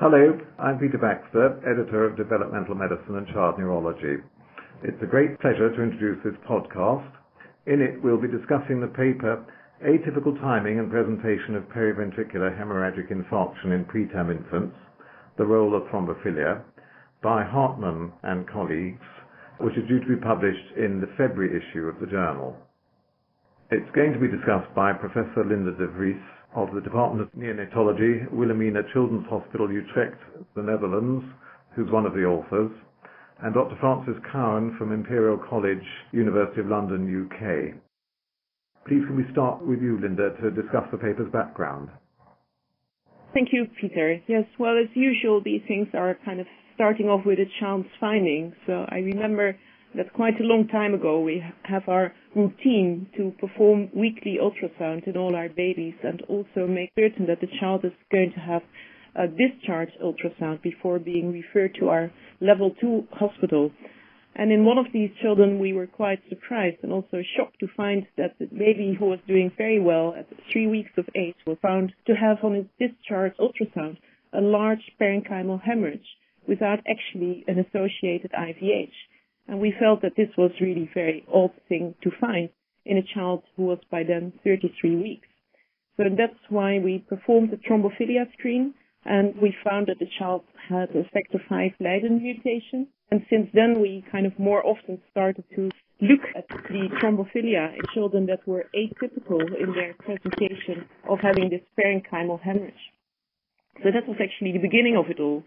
Hello, I'm Peter Baxter, editor of Developmental Medicine and Child Neurology. It's a great pleasure to introduce this podcast. In it, we'll be discussing the paper Atypical Timing and Presentation of Periventricular Haemorrhagic Infarction in Preterm Infants, the Role of Thrombophillia, by Harteman and colleagues, which is due to be published in the February issue of the journal. It's going to be discussed by Professor Linda de Vries of the Department of Neonatology, Wilhelmina Children's Hospital, Utrecht, the Netherlands, who's one of the authors, and Dr. Francis Cowan from Imperial College, University of London, UK. Please can we start with you, Linda, to discuss the paper's background? Thank you, Peter. Yes, well, as usual, these things are kind of starting off with a child's finding. So I remember that quite a long time ago we have our routine to perform weekly ultrasound in all our babies and also make certain that the child is going to have a discharge ultrasound before being referred to our level 2 hospital. And in one of these children we were quite surprised and also shocked to find that the baby who was doing very well at 3 weeks of age was found to have on his discharge ultrasound a large parenchymal hemorrhage without actually an associated IVH. And we felt that this was really a very odd thing to find in a child who was by then 33 weeks. So that's why we performed the Thrombophillia screen, and we found that the child had a factor V Leiden mutation. And since then we kind of more often started to look at the Thrombophillia in children that were atypical in their presentation of having this parenchymal hemorrhage. So that was actually the beginning of it all.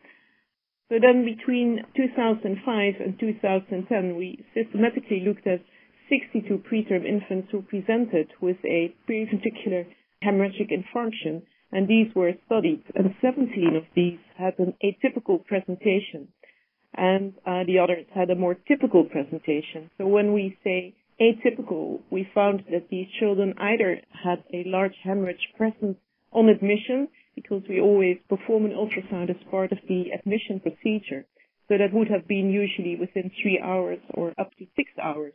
So then between 2005 and 2010, we systematically looked at 62 preterm infants who presented with a periventricular haemorrhagic infarction, and these were studied, and 17 of these had an atypical presentation, and the others had a more typical presentation. So when we say atypical, we found that these children either had a large hemorrhage present on admission, because we always perform an ultrasound as part of the admission procedure. So that would have been usually within 3 hours or up to 6 hours,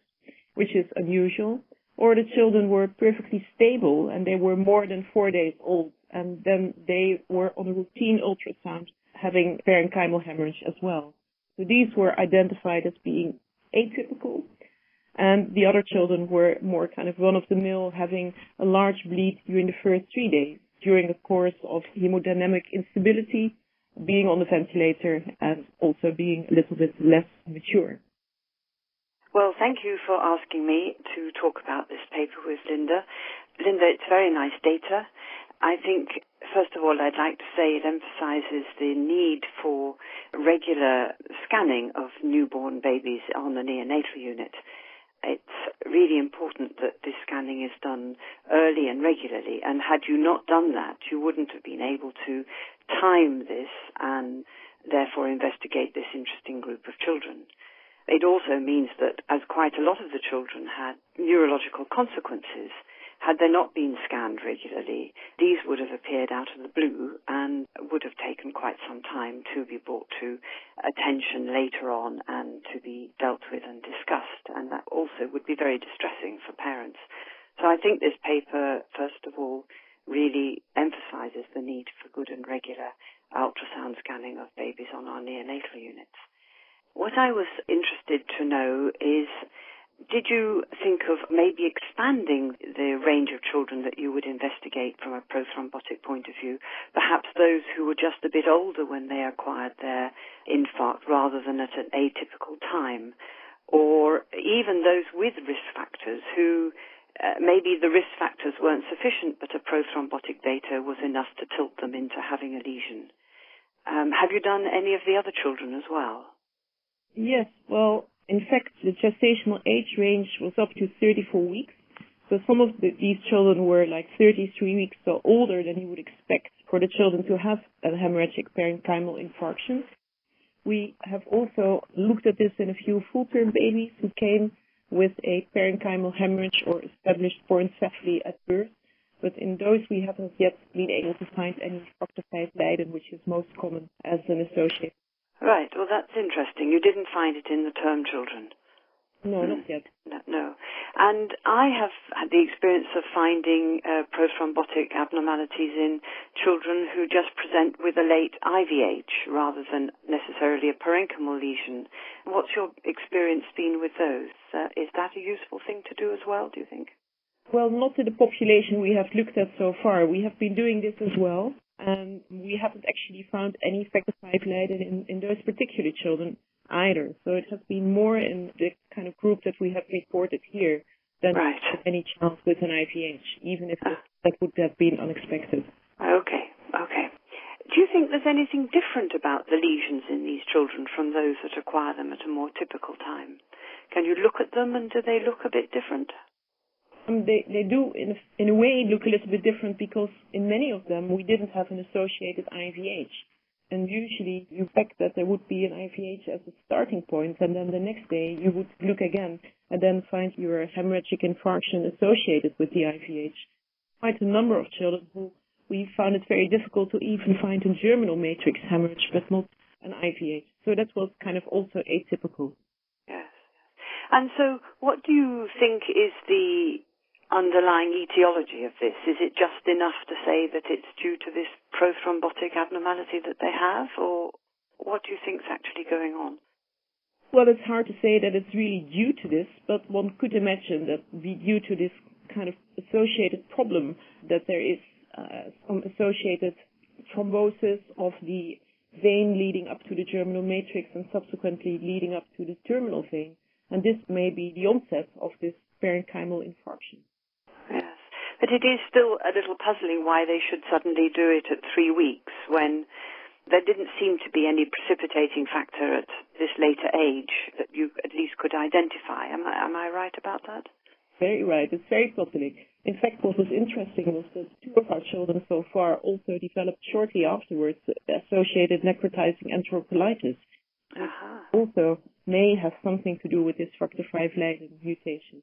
which is unusual. Or the children were perfectly stable and they were more than 4 days old, and then they were on a routine ultrasound having parenchymal hemorrhage as well. So these were identified as being atypical, and the other children were more kind of run-of-the-mill, having a large bleed during the first 3 days, during the course of hemodynamic instability, being on the ventilator, and also being a little bit less mature. Well, thank you for asking me to talk about this paper with Linda. Linda, it's very nice data. I think, first of all, I'd like to say it emphasizes the need for regular scanning of newborn babies on the neonatal unit. It's really important that this scanning is done early and regularly, and had you not done that, you wouldn't have been able to time this and therefore investigate this interesting group of children. It also means that as quite a lot of the children had neurological consequences, had they not been scanned regularly, these would have appeared out of the blue and would have taken quite some time to be brought to attention later on and to be dealt with and discussed. And that also would be very distressing for parents. So I think this paper, first of all, really emphasizes the need for good and regular ultrasound scanning of babies on our neonatal units. What I was interested to know is, did you think of maybe expanding the range of children that you would investigate from a prothrombotic point of view, perhaps those who were just a bit older when they acquired their infarct rather than at an atypical time, or even those with risk factors who maybe the risk factors weren't sufficient but a prothrombotic beta was enough to tilt them into having a lesion? Have you done any of the other children as well? Yes, well, in fact, the gestational age range was up to 34 weeks. So some of these children were like 33 weeks, so older than you would expect for the children to have a hemorrhagic parenchymal infarction. We have also looked at this in a few full-term babies who came with a parenchymal hemorrhage or established porencephaly at birth. But in those, we haven't yet been able to find any factor V Leiden, which is most common as an associate. Right, well, that's interesting. You didn't find it in the term children? No, not yet. No. And I have had the experience of finding prothrombotic abnormalities in children who just present with a late IVH rather than necessarily a parenchymal lesion. What's your experience been with those? Is that a useful thing to do as well, do you think? Well, not in the population we have looked at so far. We have been doing this as well, and we haven't actually found any factor V Leiden in those particular children either. So it has been more in the kind of group that we have reported here than any child with an IVH, even if that would have been unexpected. Okay. Do you think there's anything different about the lesions in these children from those that acquire them at a more typical time? Can you look at them and do they look a bit different? They do, in a way, look a little bit different because in many of them we didn't have an associated IVH. And usually you expect that there would be an IVH as a starting point, and then the next day you would look again and then find your hemorrhagic infarction associated with the IVH. Quite a number of children who we found it very difficult to even find a germinal matrix hemorrhage, but not an IVH. So that was kind of also atypical. Yes. And so what do you think is the underlying etiology of this? Is it just enough to say that it's due to this prothrombotic abnormality that they have, or what do you think is actually going on? Well, it's hard to say that it's really due to this, but one could imagine that due to this kind of associated problem, that there is some associated thrombosis of the vein leading up to the germinal matrix and subsequently leading up to the terminal vein. And this may be the onset of this parenchymal infarction. Yes, but it is still a little puzzling why they should suddenly do it at 3 weeks when there didn't seem to be any precipitating factor at this later age that you at least could identify. Am I right about that? Very right. It's very puzzling. In fact, what was interesting was that 2 of our children so far also developed shortly afterwards associated necrotizing enterocolitis. Also may have something to do with this factor V Leiden mutation.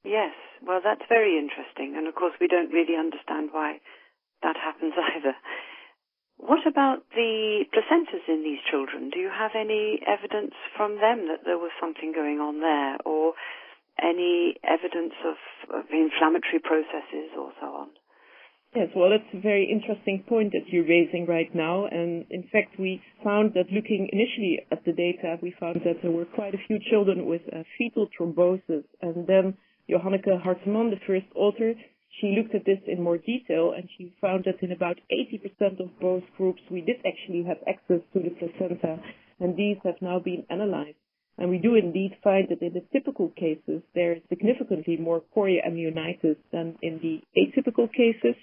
Yes, well, that's very interesting. And, of course, we don't really understand why that happens either. What about the placentas in these children? Do you have any evidence from them that there was something going on there, or any evidence of inflammatory processes or so on? Yes, well, that's a very interesting point that you're raising right now. And in fact, we found that looking initially at the data, we found that there were quite a few children with fetal thrombosis. And then Johanna Harteman, the first author, she looked at this in more detail, and she found that in about 80% of both groups, we did actually have access to the placenta, and these have now been analyzed. And we do indeed find that in the typical cases, there is significantly more chorioamnionitis than in the atypical cases,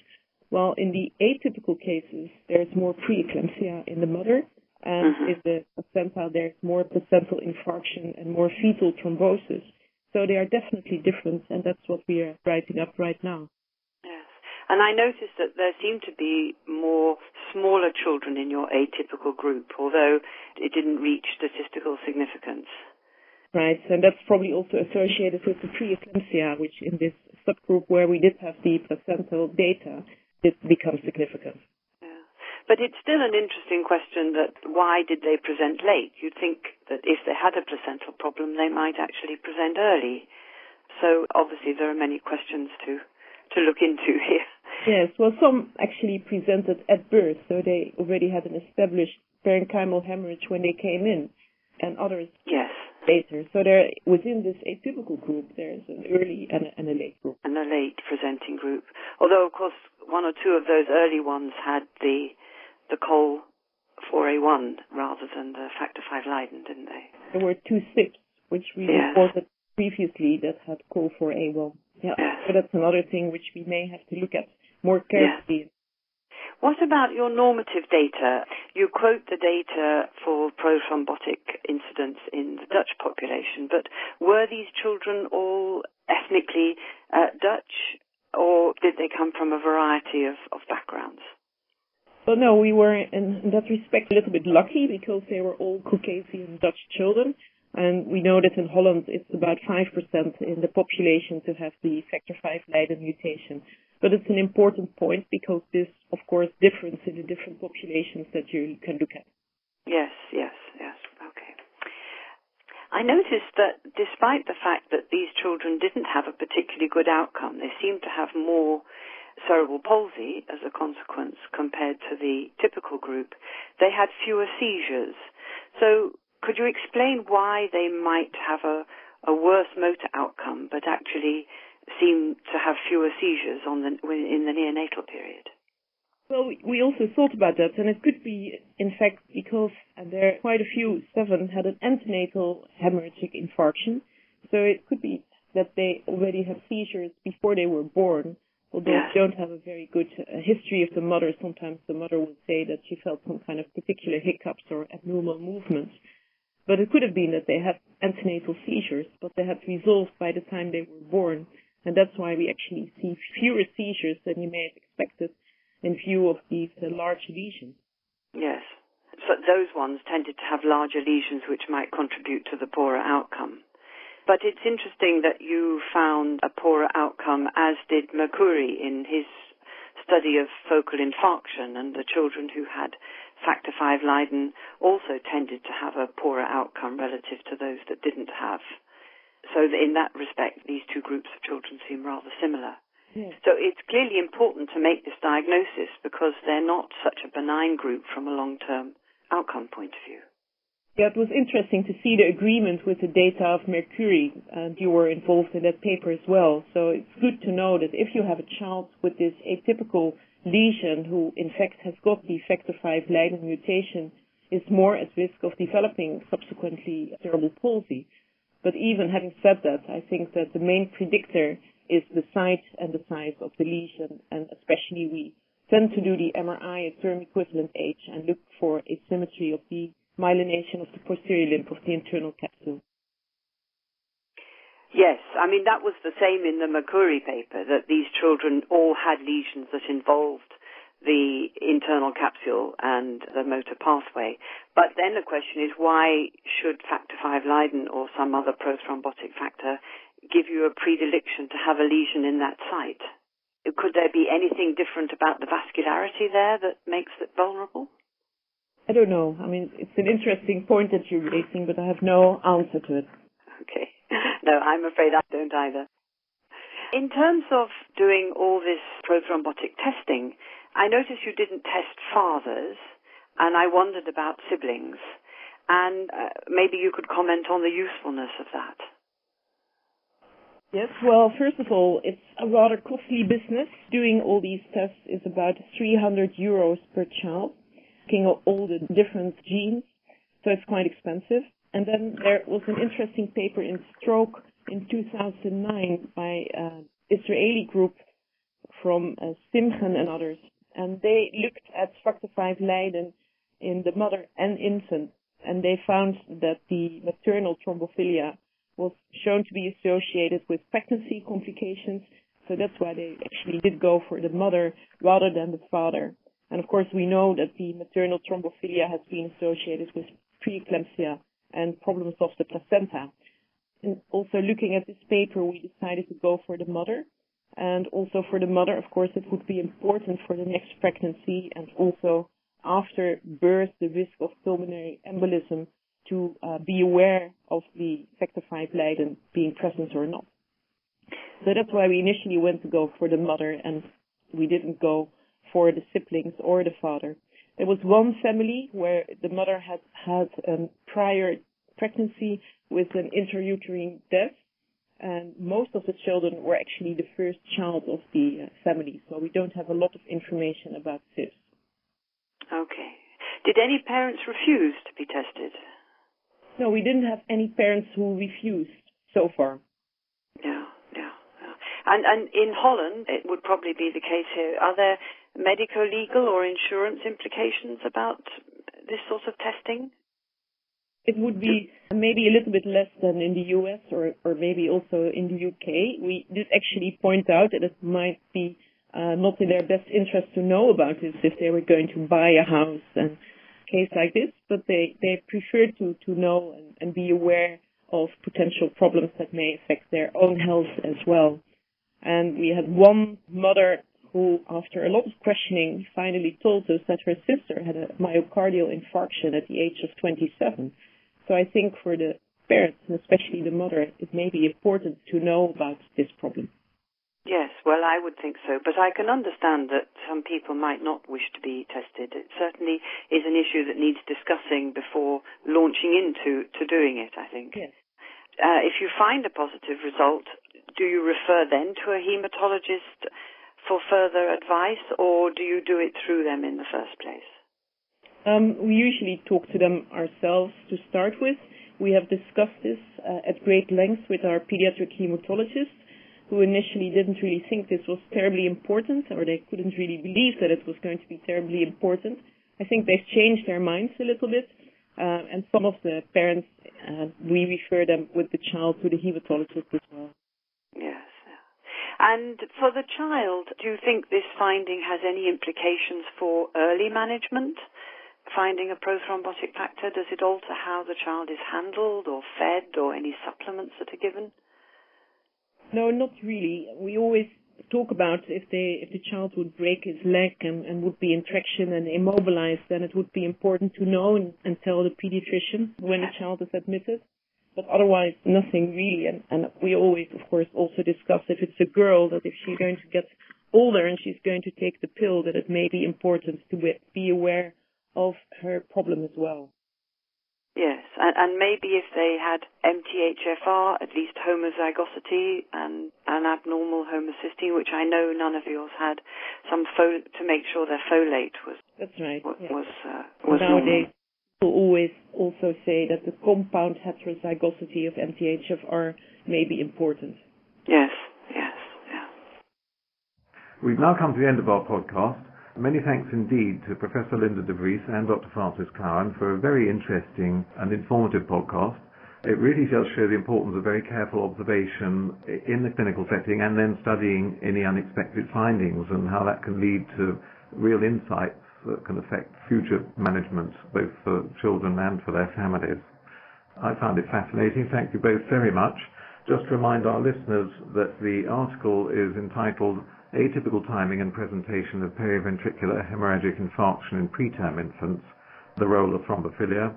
while in the atypical cases, there is more preeclampsia in the mother, and in the placenta, there is more placental infarction and more fetal thrombosis. So they are definitely different, and that's what we are writing up right now. Yes. And I noticed that there seem to be more smaller children in your atypical group, although it didn't reach statistical significance. Right, and that's probably also associated with the preeclampsia, which in this subgroup where we did have the placental data, did become significant. Yeah. But it's still an interesting question that why did they present late? You'd think that if they had a placental problem, they might actually present early. So obviously there are many questions to look into here. Yes, well, some actually presented at birth, so they already had an established parenchymal hemorrhage when they came in, and others later. So there, within this atypical group, there's an early and a late group. And a late presenting group. Although, of course, 1 or 2 of those early ones had the COL4A1 rather than the factor V Leiden, didn't they? There were 2 SIPs, which we reported previously that had COL4A1. Yeah, so that's another thing which we may have to look at more carefully. What about your normative data? You quote the data for prothrombotic incidence in the Dutch population, but were these children all ethnically Dutch, or did they come from a variety of backgrounds? Well, no, we were in that respect a little bit lucky because they were all Caucasian Dutch children. And we know that in Holland it's about 5% in the population to have the factor V Leiden mutation. But it's an important point because this, of course, differs in the different populations that you can look at. Yes. Okay. I noticed that despite the fact that these children didn't have a particularly good outcome, they seemed to have more cerebral palsy as a consequence compared to the typical group. They had fewer seizures. So could you explain why they might have a worse motor outcome but actually seem to have fewer seizures in the neonatal period? Well, we also thought about that, and it could be, in fact, because there are quite a few, 7, had an antenatal hemorrhagic infarction. So it could be that they already had seizures before they were born, although Yes. they don't have a very good history of the mother. Sometimes the mother would say that she felt some kind of particular hiccups or abnormal movements. But it could have been that they had antenatal seizures, but they had resolved by the time they were born. And that's why we actually see fewer seizures than you may have expected in view of these large lesions. Yes. So those ones tended to have larger lesions which might contribute to the poorer outcome. But it's interesting that you found a poorer outcome, as did Mercuri in his study of focal infarction, and the children who had factor V Leiden also tended to have a poorer outcome relative to those that didn't have. So in that respect, these two groups of children seem rather similar. Yes. So it's clearly important to make this diagnosis because they're not such a benign group from a long-term outcome point of view. Yeah, it was interesting to see the agreement with the data of Mercuri, and you were involved in that paper as well. So it's good to know that if you have a child with this atypical lesion who in fact has got the factor V Leiden mutation, is more at risk of developing subsequently cerebral palsy. But even having said that, I think that the main predictor is the site and the size of the lesion, and especially we tend to do the MRI at term equivalent age and look for asymmetry of the myelination of the posterior limb of the internal capsule. Yes, I mean that was the same in the Mercuri paper, that these children all had lesions that involved the internal capsule and the motor pathway. But then the question is, why should factor V Leiden or some other prothrombotic factor give you a predilection to have a lesion in that site? Could there be anything different about the vascularity there that makes it vulnerable? I don't know. I mean, it's an interesting point that you're raising, but I have no answer to it. Okay. No, I'm afraid I don't either. In terms of doing all this prothrombotic testing, I noticed you didn't test fathers, and I wondered about siblings. And maybe you could comment on the usefulness of that. Yes, well, first of all, it's a rather costly business. Doing all these tests is about 300 euros per child, looking at all the different genes, so it's quite expensive. And then there was an interesting paper in Stroke in 2009 by an Israeli group from Simchen and others, and they looked at factor V Leiden in the mother and infant, and they found that the maternal thrombophilia was shown to be associated with pregnancy complications, so that's why they actually did go for the mother rather than the father. And of course we know that the maternal thrombophilia has been associated with preeclampsia and problems of the placenta. And also looking at this paper, we decided to go for the mother. And also for the mother, of course, it would be important for the next pregnancy and also after birth, the risk of pulmonary embolism, to be aware of the factor V Leiden being present or not. So that's why we initially went to go for the mother, and we didn't go for the siblings or the father. There was one family where the mother had had a prior pregnancy with an intrauterine death, and most of the children were actually the first child of the family, so we don't have a lot of information about this. Okay. Did any parents refuse to be tested? No, we didn't have any parents who refused so far. Yeah. And in Holland, it would probably be the case here. Are there medical, legal, or insurance implications about this sort of testing? It would be maybe a little bit less than in the US or maybe also in the UK. We did actually point out that it might be not in their best interest to know about this if they were going to buy a house and a case like this, but they prefer to know and be aware of potential problems that may affect their own health as well. And we had one mother who, after a lot of questioning, finally told us that her sister had a myocardial infarction at the age of 27. So I think for the parents, and especially the mother, it may be important to know about this problem. Yes, well, I would think so, but I can understand that some people might not wish to be tested. It certainly is an issue that needs discussing before launching into doing it, I think. Yes. If you find a positive result, do you refer then to a hematologist for further advice, or do you do it through them in the first place? We usually talk to them ourselves to start with. We have discussed this at great length with our pediatric hematologist, who initially didn't really think this was terribly important, or they couldn't really believe that it was going to be terribly important. I think they've changed their minds a little bit, and some of the parents, we refer them with the child to the hematologist as well. Yes. And for the child, do you think this finding has any implications for early management? Finding a prothrombotic factor, does it alter how the child is handled or fed, or any supplements that are given? No, not really. We always talk about if the child would break his leg and would be in traction and immobilized, then it would be important to know and tell the pediatrician when the child is admitted. But otherwise, nothing really. And we always, of course, also discuss if it's a girl, that if she's going to get older and she's going to take the pill, that it may be important to be aware of her problem as well. Yes, and maybe if they had MTHFR, at least homozygosity, and an abnormal homocysteine, which I know none of yours had, to make sure their folate was. That's right. Was nowadays, people always also say that the compound heterozygosity of MTHFR may be important. Yes. We've now come to the end of our podcast. Many thanks indeed to Professor Linda de Vries and Dr. Francis Cowan for a very interesting and informative podcast. It really does show the importance of very careful observation in the clinical setting, and then studying any unexpected findings and how that can lead to real insights that can affect future management, both for children and for their families. I found it fascinating. Thank you both very much. Just to remind our listeners that the article is entitled Atypical Timing and Presentation of Periventricular Haemorrhagic Infarction in Preterm Infants, the Role of Thrombophillia.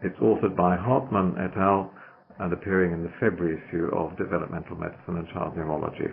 It's authored by Harteman et al. And appearing in the February issue of Developmental Medicine and Child Neurology.